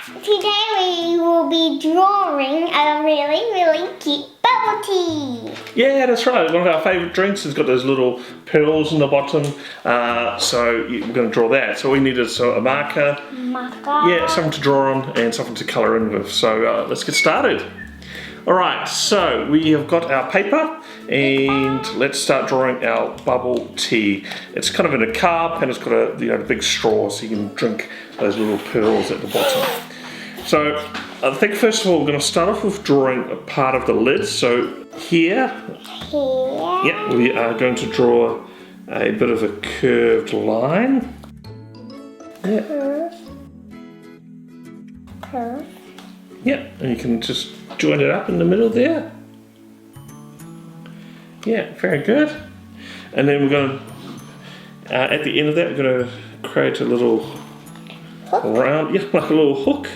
Today we will be drawing a really cute bubble tea. Yeah, that's right. One of our favourite drinks has got those little pearls in the bottom. So we're going to draw that. So we needed a marker. Yeah, something to draw on and something to colour in with. So let's get started. Alright, so we have got our paper and let's start drawing our bubble tea. It's kind of in a cup and it's got a the big straw so you can drink those little pearls at the bottom. So I think first of all we're going to start off with drawing a part of the lid. So here, yeah, we are going to draw a bit of a curved line. Yeah. Curve. Yeah, and you can just join it up in the middle there. Yeah, very good. And then we're going to, at the end of that, we're going to create a little round, yeah, like a little hook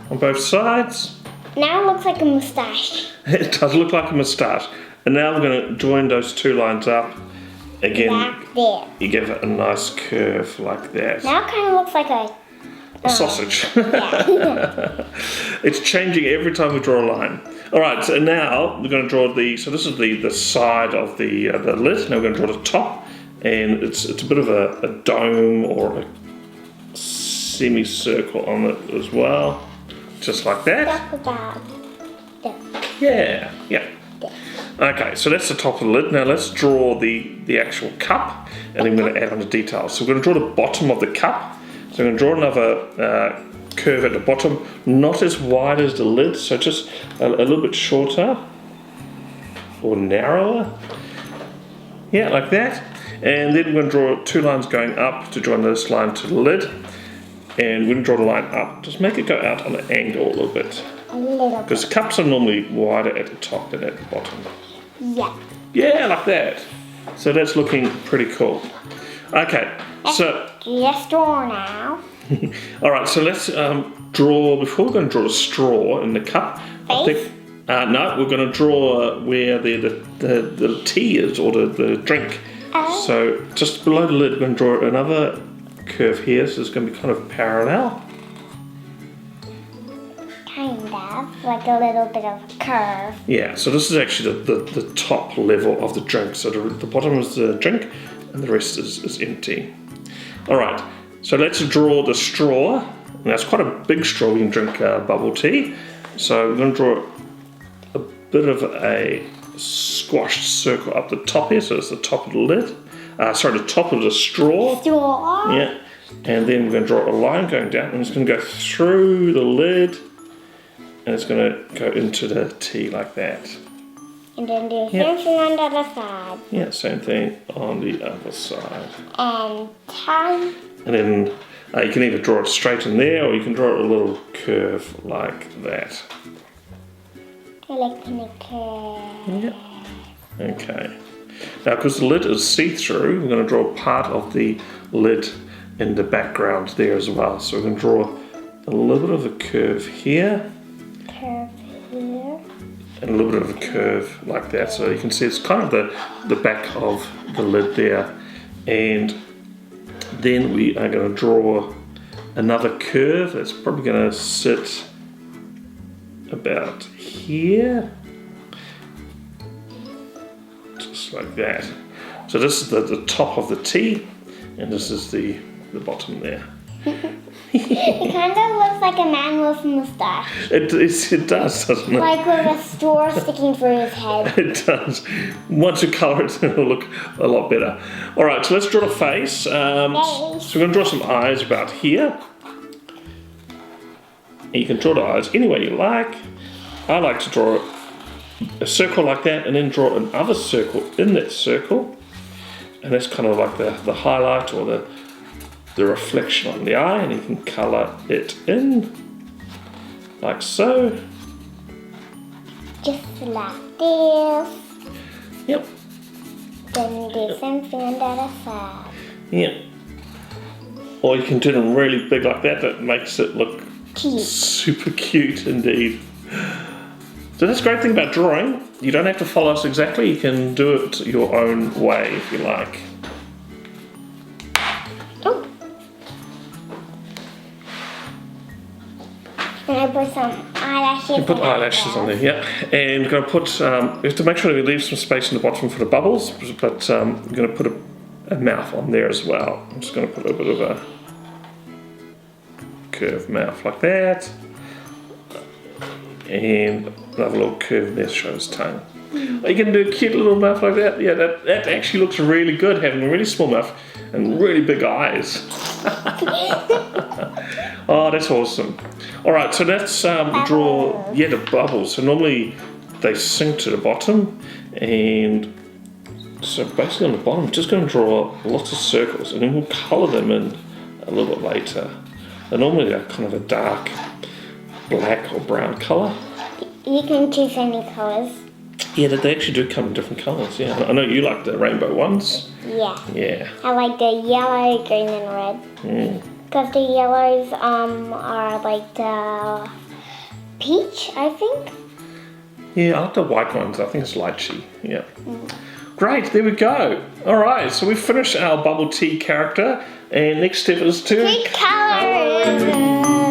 on both sides. Now it looks like a moustache. It does look like a moustache. And now we're going to join those two lines up. Again, Back there. You give it a nice curve like that. Now it kind of looks like a sausage. Yeah. It's changing every time we draw a line. Alright, so now we're going to draw so this is the side of the lid. Now we're going to draw the top, and it's a bit of a dome or a semicircle on it as well. Just like that. That's about Yeah. Okay, so that's the top of the lid. Now let's draw the actual cup, and then we're going to add on the details. So we're going to draw the bottom of the cup. So I'm going to draw another curve at the bottom, not as wide as the lid, so just a little bit shorter or narrower. Yeah, like that. And then we're going to draw two lines going up to join this line to the lid. And we're going to draw the line up. Just make it go out on an angle a little bit. a little bit. Because cups are normally wider at the top than at the bottom. Yeah. Yeah, like that. So that's looking pretty cool. Okay, so... Just draw now. Alright, so let's draw, before we're going to draw the straw in the cup, I think, no, we're going to draw where the tea is, or the drink. Oh. So just below the lid, we're going to draw another curve here, so it's going to be kind of parallel. Kind of, like a little bit of a curve. Yeah, so this is actually the top level of the drink. So the bottom is the drink, and the rest is empty. Alright, so let's draw the straw. Now it's quite a big straw, we can drink bubble tea. So we're going to draw a bit of a squashed circle up the top here, so it's the top of the lid. The top of the straw. Straw. Yeah, and then we're going to draw a line going down, and it's going to go through the lid, and it's going to go into the tea like that. And then do the same thing on the other side. Yeah, same thing on the other side. And tie. And then you can either draw it straight in there, or you can draw it a little curve like that. I like the curve. Yeah. Okay. Now, because the lid is see-through, we're going to draw part of the lid in the background there as well. So we're going to draw a little bit of a curve here. Curve here. And a little bit of a curve like that. So you can see it's kind of the back of the lid there. And then we are going to draw another curve that's probably going to sit about here. Just like that. So this is the top of the tea, and this is the bottom there. It kind of looks like a man with a mustache. It does, doesn't it? Like with a straw sticking through his head. It does. Once you colour it, it'll look a lot better. Alright, so let's draw the face. So we're going to draw some eyes about here. And you can draw the eyes any way you like. I like to draw a circle like that, and then draw another circle in that circle. And that's kind of like the highlight or the reflection on the eye, and you can colour it in like so. Just like this. Yep. Then do something on the other side. Yep. Or you can do them really big like that. That makes it look Cute. super cute indeed. So that's the great thing about drawing. You don't have to follow us exactly. You can do it your own way if you like. Oh. And I put some eyelashes. You put eyelashes on there, yeah. And we're going to put, we have to make sure that we leave some space in the bottom for the bubbles, but we're going to put a mouth on there as well. I'm just going to put a bit of a curved mouth like that. And another little curve there to show his tongue. Are you going to do a cute little mouth like that? Yeah, that actually looks really good, having a really small mouth and really big eyes. Oh, that's awesome. All right, so let's draw, the bubbles. So normally they sink to the bottom, and so basically on the bottom, I'm just going to draw lots of circles, and then we'll colour them in a little bit later. And normally they're kind of a dark black or brown colour. You can choose any colours. Yeah, they actually do come in different colours, yeah. I know you like the rainbow ones. Yeah. Yeah. I like the yellow, green and red. Because the yellows are like the peach, I think. Yeah, I like the white ones. I think it's lychee. Yeah. Great, there we go. All right, so we've finished our bubble tea character, and next step is to colour.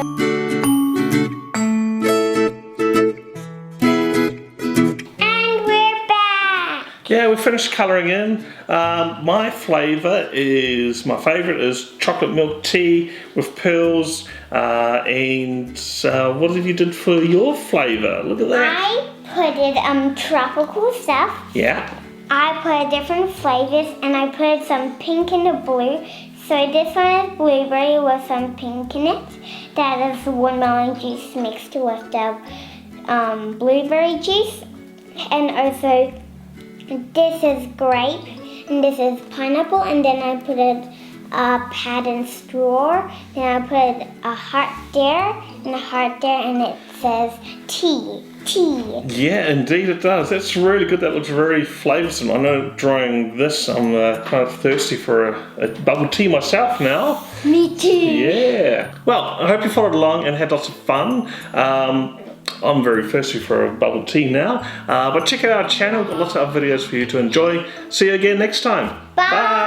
Yeah, we finished colouring in. My favourite is chocolate milk tea with pearls. And what have you did for your flavour? Look at that. I put it tropical stuff. Yeah. I put different flavours, and I put some pink and a blue. So this one is blueberry with some pink in it. That is watermelon juice mixed with the blueberry juice, and also. This is grape, and this is pineapple, and then I put a pad and straw. Then I put a heart there, and a heart there, and it says tea. Yeah, indeed it does. That's really good. That looks very flavoursome. I know drawing this, I'm kind of thirsty for a bubble tea myself now. Me too. Yeah. Well, I hope you followed along and had lots of fun. I'm very thirsty for a bubble tea now. But check out our channel. We've got lots of other videos for you to enjoy. See you again next time. Bye.